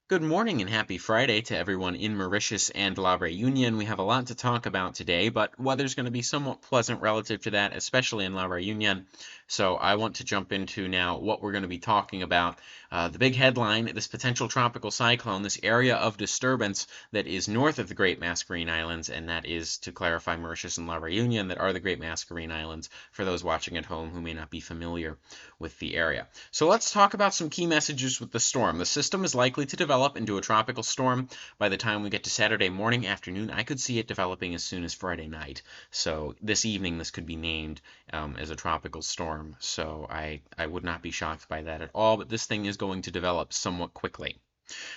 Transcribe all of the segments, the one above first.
Good morning and happy Friday to everyone in Mauritius and La Reunion. We have a lot to talk about today, but weather's going to be somewhat pleasant relative to that, especially in La Reunion. So I want to jump into now what we're going to be talking about. The big headline, this potential tropical cyclone, this area of disturbance that is north of the Great Mascarene Islands, and that is, to clarify, Mauritius and La Reunion, that are the Great Mascarene Islands, for those watching at home who may not be familiar with the area. So let's talk about some key messages with the storm. The system is likely to develop into a tropical storm by the time we get to Saturday morning, afternoon. I could see it developing as soon as Friday night. So this evening, this could be named as a tropical storm. So I would not be shocked by that at all, but this thing is going to develop somewhat quickly.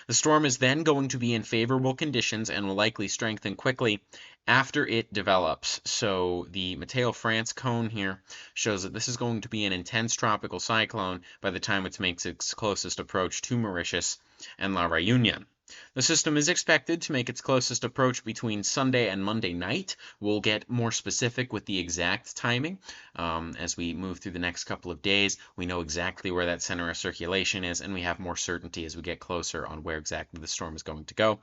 The storm is then going to be in favorable conditions and will likely strengthen quickly after it develops. So the Mateo France cone here shows that this is going to be an intense tropical cyclone by the time it makes its closest approach to Mauritius and La Reunion. The system is expected to make its closest approach between Sunday and Monday night. We'll get more specific with the exact timing as we move through the next couple of days. We know exactly where that center of circulation is, and we have more certainty as we get closer on where exactly the storm is going to go.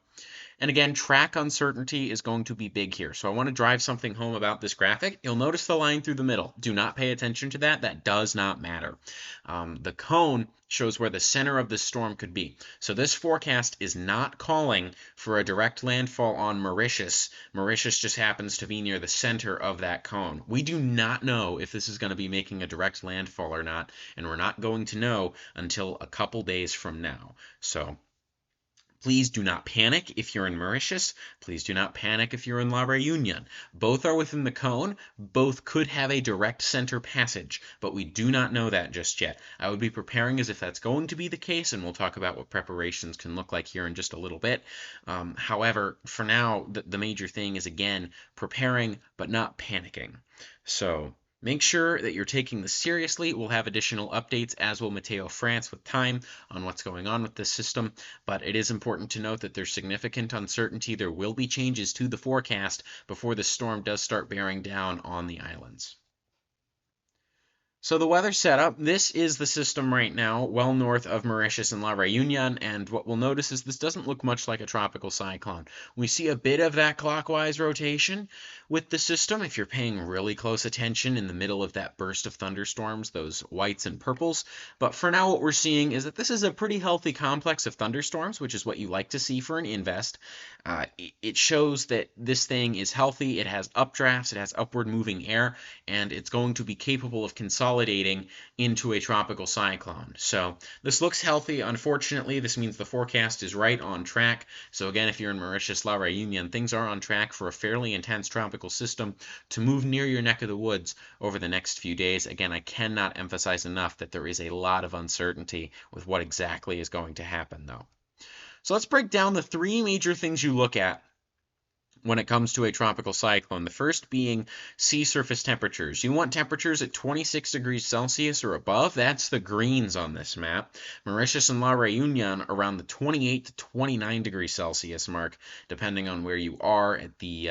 And again, track uncertainty is going to be big here. So I want to drive something home about this graphic. You'll notice the line through the middle. Do not pay attention to that. That does not matter. The cone shows where the center of the storm could be. So this forecast is not calling for a direct landfall on Mauritius. Mauritius just happens to be near the center of that cone. We do not know if this is going to be making a direct landfall or not, and we're not going to know until a couple days from now. So please do not panic if you're in Mauritius. Please do not panic if you're in La Reunion. Both are within the cone. Both could have a direct center passage, but we do not know that just yet. I would be preparing as if that's going to be the case, and we'll talk about what preparations can look like here in just a little bit. However, for now, the major thing is, again, preparing but not panicking. So make sure that you're taking this seriously. We'll have additional updates, as will Mateo France, with time on what's going on with this system. But it is important to note that there's significant uncertainty. There will be changes to the forecast before the storm does start bearing down on the islands. So the weather setup, this is the system right now, well north of Mauritius and La Reunion, and what we'll notice is this doesn't look much like a tropical cyclone. We see a bit of that clockwise rotation with the system, if you're paying really close attention in the middle of that burst of thunderstorms, those whites and purples. But for now, what we're seeing is that this is a pretty healthy complex of thunderstorms, which is what you like to see for an invest. It shows that this thing is healthy, it has updrafts, it has upward moving air, and it's going to be capable of consolidating into a tropical cyclone. So this looks healthy. Unfortunately, this means the forecast is right on track. So again, if you're in Mauritius, La Reunion, things are on track for a fairly intense tropical system to move near your neck of the woods over the next few days. Again, I cannot emphasize enough that there is a lot of uncertainty with what exactly is going to happen, though. So let's break down the three major things you look at when it comes to a tropical cyclone. The first being sea surface temperatures. You want temperatures at 26 degrees Celsius or above. That's the greens on this map. Mauritius and La Reunion around the 28 to 29 degrees Celsius mark, depending on where you are at the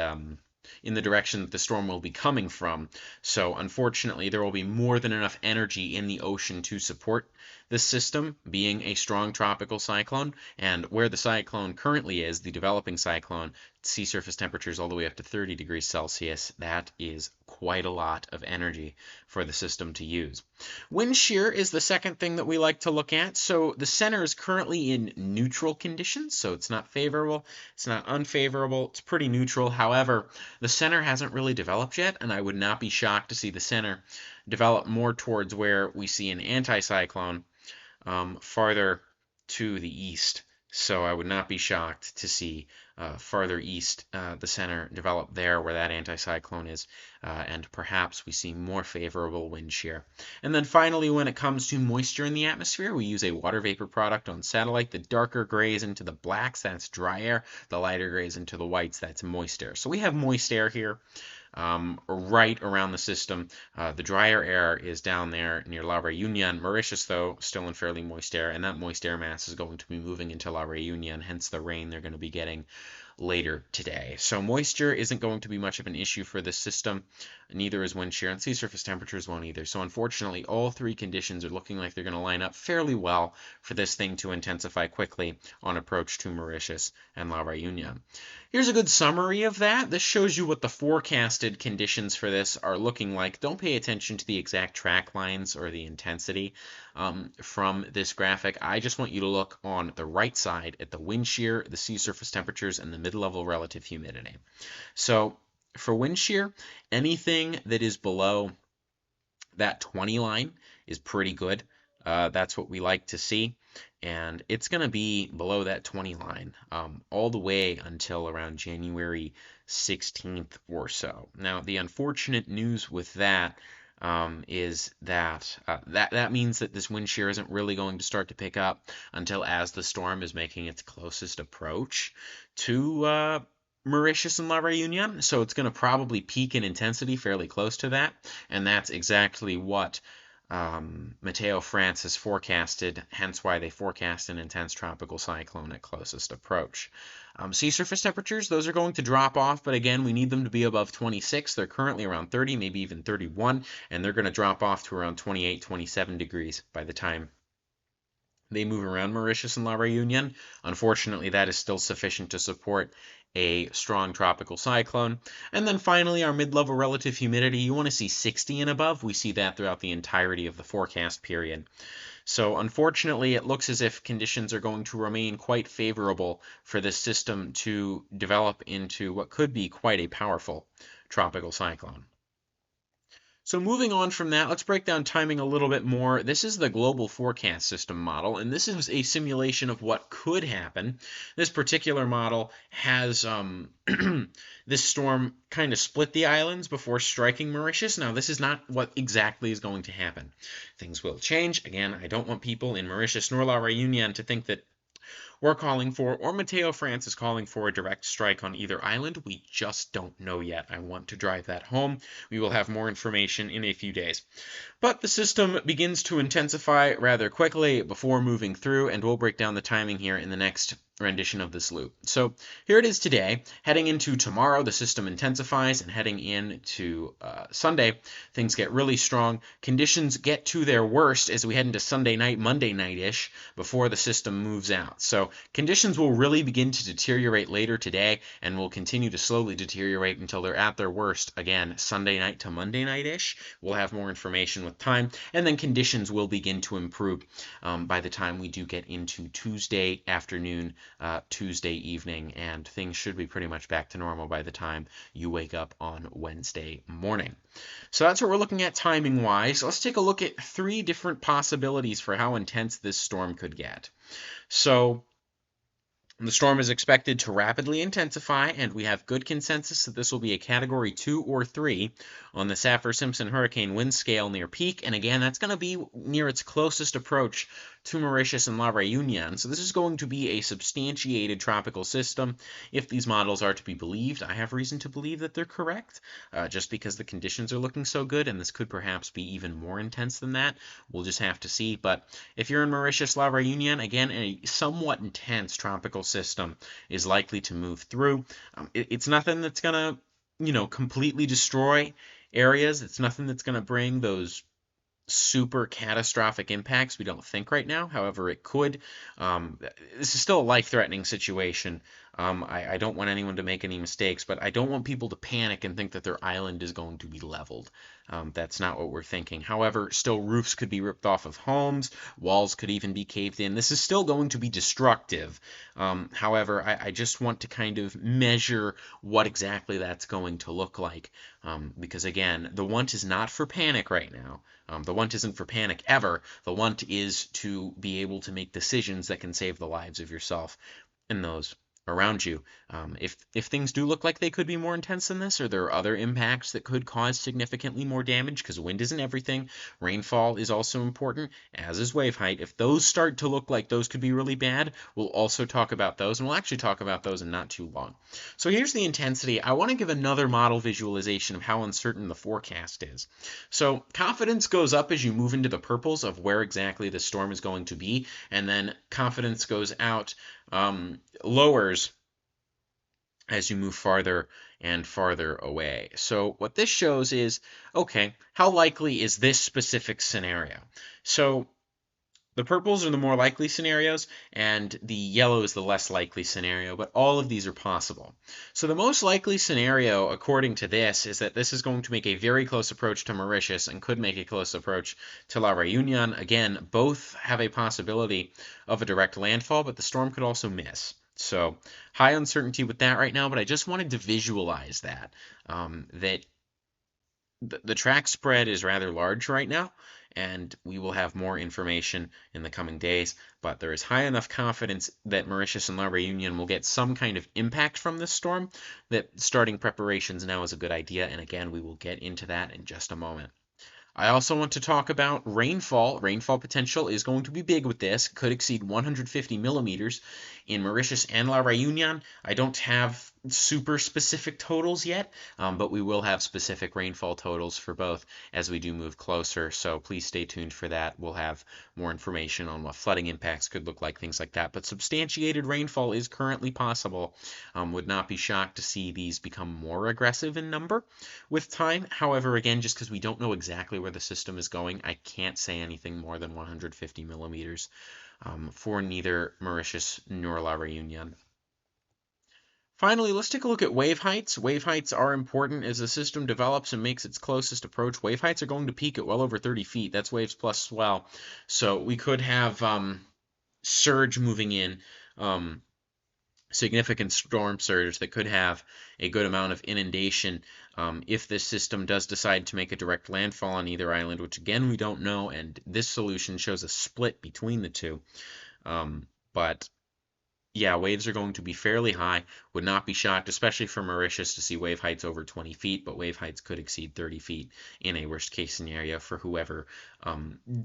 in the direction that the storm will be coming from. So unfortunately, there will be more than enough energy in the ocean to support this system being a strong tropical cyclone. And where the cyclone currently is, the developing cyclone, sea surface temperatures all the way up to 30 degrees Celsius. That is quite a lot of energy for the system to use. Wind shear is the second thing that we like to look at. So the center is currently in neutral conditions, so it's not favorable, it's not unfavorable, it's pretty neutral. However, the center hasn't really developed yet, and I would not be shocked to see the center develop more towards where we see an anticyclone farther to the east. So I would not be shocked to see farther east the center develop there where that anticyclone is, and perhaps we see more favorable wind shear. And then finally, when it comes to moisture in the atmosphere, we use a water vapor product on satellite. The darker grays into the blacks, that's dry air. The lighter grays into the whites, that's moist air. So we have moist air here. Right around the system. The drier air is down there near La Reunion. Mauritius, though, still in fairly moist air, and that moist air mass is going to be moving into La Reunion, hence the rain they're going to be getting later today. So moisture isn't going to be much of an issue for this system, neither is wind shear, and sea surface temperatures won't either. So unfortunately, all three conditions are looking like they're going to line up fairly well for this thing to intensify quickly on approach to Mauritius and La Reunion. Here's a good summary of that. This shows you what the forecasted conditions for this are looking like. Don't pay attention to the exact track lines or the intensity from this graphic. I just want you to look on the right side at the wind shear, the sea surface temperatures, and the mid-level relative humidity. So for wind shear, anything that is below that 20 line is pretty good. That's what we like to see. And it's going to be below that 20 line all the way until around January 16th or so. Now, the unfortunate news with that is that, that means that this wind shear isn't really going to start to pick up until as the storm is making its closest approach to Mauritius and La Reunion. So it's going to probably peak in intensity fairly close to that. And that's exactly what Meteo France has forecasted, hence why they forecast an intense tropical cyclone at closest approach. Sea surface temperatures, those are going to drop off, but again, we need them to be above 26. They're currently around 30, maybe even 31, and they're going to drop off to around 28, 27 degrees by the time they move around Mauritius and La Reunion. Unfortunately, that is still sufficient to support a strong tropical cyclone. And then finally, our mid-level relative humidity, you want to see 60 and above. We see that throughout the entirety of the forecast period. So unfortunately, it looks as if conditions are going to remain quite favorable for this system to develop into what could be quite a powerful tropical cyclone. So moving on from that, let's break down timing a little bit more. This is the global forecast system model, and this is a simulation of what could happen. This particular model has this storm kind of split the islands before striking Mauritius. Now, this is not what exactly is going to happen. Things will change. Again, I don't want people in Mauritius nor La Reunion to think that we're calling for, or Meteo France is calling for, a direct strike on either island. We just don't know yet. I want to drive that home. We will have more information in a few days. But the system begins to intensify rather quickly before moving through, and we'll break down the timing here in the next rendition of this loop. So here it is today. Heading into tomorrow, the system intensifies, and heading into Sunday, things get really strong. Conditions get to their worst as we head into Sunday night, Monday night-ish, before the system moves out. So conditions will really begin to deteriorate later today, and will continue to slowly deteriorate until they're at their worst, again, Sunday night to Monday night-ish. We'll have more information with time, and then conditions will begin to improve by the time we do get into Tuesday afternoon, Tuesday evening, and things should be pretty much back to normal by the time you wake up on Wednesday morning. So that's what we're looking at timing-wise. Let's take a look at three different possibilities for how intense this storm could get. So the storm is expected to rapidly intensify, and we have good consensus that this will be a Category 2 or 3 on the Saffir-Simpson hurricane wind scale near peak. And again, that's going to be near its closest approach to Mauritius and La Reunion. So this is going to be a substantiated tropical system if these models are to be believed. I have reason to believe that they're correct, just because the conditions are looking so good, and this could perhaps be even more intense than that. We'll just have to see. But if you're in Mauritius, La Reunion, again, a somewhat intense tropical system is likely to move through. It's nothing that's going to, completely destroy areas. It's nothing that's going to bring those super catastrophic impacts, we don't think right now. However, it could. This is still a life-threatening situation. I don't want anyone to make any mistakes, but I don't want people to panic and think that their island is going to be leveled. That's not what we're thinking. However, still roofs could be ripped off of homes, walls could even be caved in. This is still going to be destructive. However, I just want to kind of measure what exactly that's going to look like. Because again, the want is not for panic right now. The want isn't for panic ever. The want is to be able to make decisions that can save the lives of yourself and those around you. If things do look like they could be more intense than this, or there are other impacts that could cause significantly more damage, because wind isn't everything, rainfall is also important, as is wave height. If those start to look like those could be really bad, we'll also talk about those, and we'll actually talk about those in not too long. So here's the intensity. I want to give another model visualization of how uncertain the forecast is. So confidence goes up as you move into the purples of where exactly the storm is going to be, and then confidence goes out, lowers as you move farther and farther away. So what this shows is, okay, how likely is this specific scenario? So the purples are the more likely scenarios, and the yellow is the less likely scenario, but all of these are possible. So the most likely scenario, according to this, is that this is going to make a very close approach to Mauritius and could make a close approach to La Reunion. Again, both have a possibility of a direct landfall, but the storm could also miss. So high uncertainty with that right now, but I just wanted to visualize that, that the track spread is rather large right now, and we will have more information in the coming days. But there is high enough confidence that Mauritius and La Reunion will get some kind of impact from this storm that starting preparations now is a good idea. And again, we will get into that in just a moment. I also want to talk about rainfall. Rainfall potential is going to be big with this, could exceed 150 millimeters in Mauritius and La Reunion. I don't have super specific totals yet, but we will have specific rainfall totals for both as we do move closer. So please stay tuned for that. We'll have more information on what flooding impacts could look like, things like that. But substantiated rainfall is currently possible. Would not be shocked to see these become more aggressive in number with time. However, again, just because we don't know exactly where the system is going, I can't say anything more than 150 millimeters for neither Mauritius nor La Reunion. Finally, let's take a look at wave heights. Wave heights are important as the system develops and makes its closest approach. Wave heights are going to peak at well over 30 feet. That's waves plus swell. So we could have surge moving in, significant storm surge that could have a good amount of inundation if this system does decide to make a direct landfall on either island, which again we don't know, and this solution shows a split between the two. But yeah, waves are going to be fairly high. Would not be shocked, especially for Mauritius, to see wave heights over 20 feet, but wave heights could exceed 30 feet in a worst case scenario for whoever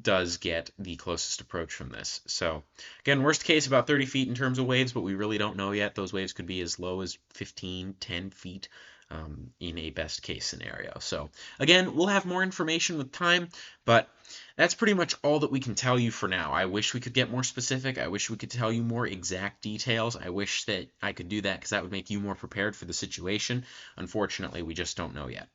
does get the closest approach from this. So again, worst case about 30 feet in terms of waves, but we really don't know yet. Those waves could be as low as 15, 10 feet. In a best case scenario. So again, we'll have more information with time, but that's pretty much all that we can tell you for now. I wish we could get more specific. I wish we could tell you more exact details. I wish that I could do that because that would make you more prepared for the situation. Unfortunately, we just don't know yet.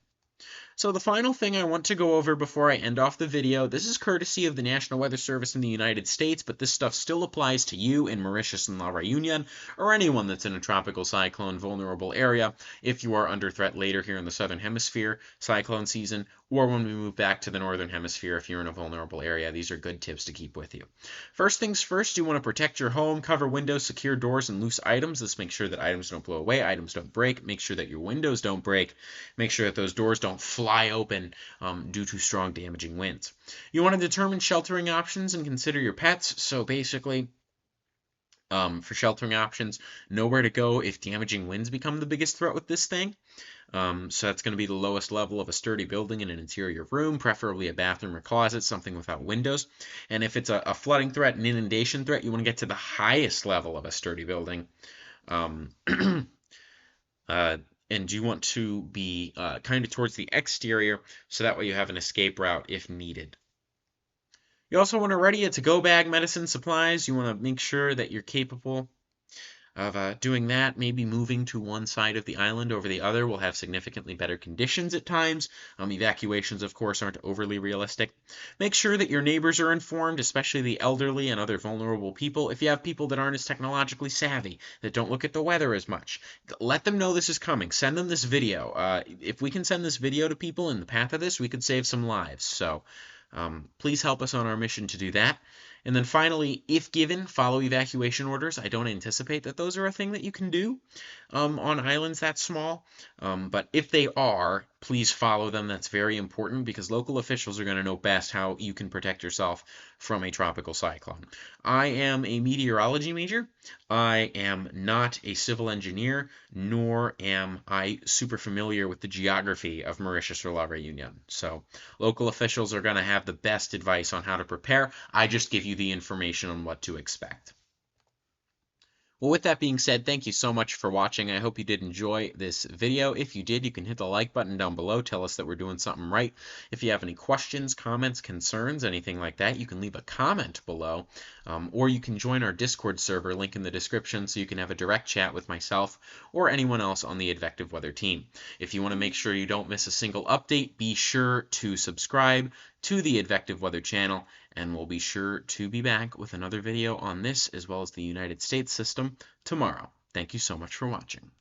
So the final thing I want to go over before I end off the video, this is courtesy of the National Weather Service in the United States, but this stuff still applies to you in Mauritius and La Reunion, or anyone that's in a tropical cyclone vulnerable area if you are under threat later here in the southern hemisphere, cyclone season, or when we move back to the northern hemisphere if you're in a vulnerable area. These are good tips to keep with you. First things first, you want to protect your home, cover windows, secure doors, and loose items. This makes sure that items don't blow away, items don't break, make sure that your windows don't break, make sure that those doors don't fly open due to strong damaging winds. You want to determine sheltering options and consider your pets. So basically, for sheltering options, know where to go if damaging winds become the biggest threat with this thing. So that's going to be the lowest level of a sturdy building in an interior room, preferably a bathroom or closet, something without windows. And if it's a flooding threat, an inundation threat, you want to get to the highest level of a sturdy building. And you want to be kind of towards the exterior, so that way you have an escape route if needed. You also want to ready a to-go bag, medicine, supplies. You want to make sure that you're capable of doing that. Maybe moving to one side of the island over the other will have significantly better conditions at times. Evacuations, of course, aren't overly realistic. Make sure that your neighbors are informed, especially the elderly and other vulnerable people. If you have people that aren't as technologically savvy, that don't look at the weather as much, let them know this is coming. Send them this video. If we can send this video to people in the path of this, we could save some lives. So please help us on our mission to do that. And then finally, if given, follow evacuation orders. I don't anticipate that those are a thing that you can do on islands that small, but if they are, please follow them. That's very important because local officials are going to know best how you can protect yourself from a tropical cyclone. I am a meteorology major. I am not a civil engineer, nor am I super familiar with the geography of Mauritius or La Reunion. So local officials are going to have the best advice on how to prepare. I just give you the information on what to expect. Well, with that being said, thank you so much for watching. I hope you did enjoy this video. If you did, you can hit the like button down below. Tell us that we're doing something right. If you have any questions, comments, concerns, anything like that, you can leave a comment below. Or you can join our Discord server, link in the description, so you can have a direct chat with myself or anyone else on the Advective Weather team. If you want to make sure you don't miss a single update, be sure to subscribe to the Advective Weather channel, and we'll be sure to be back with another video on this as well as the United States system tomorrow. Thank you so much for watching.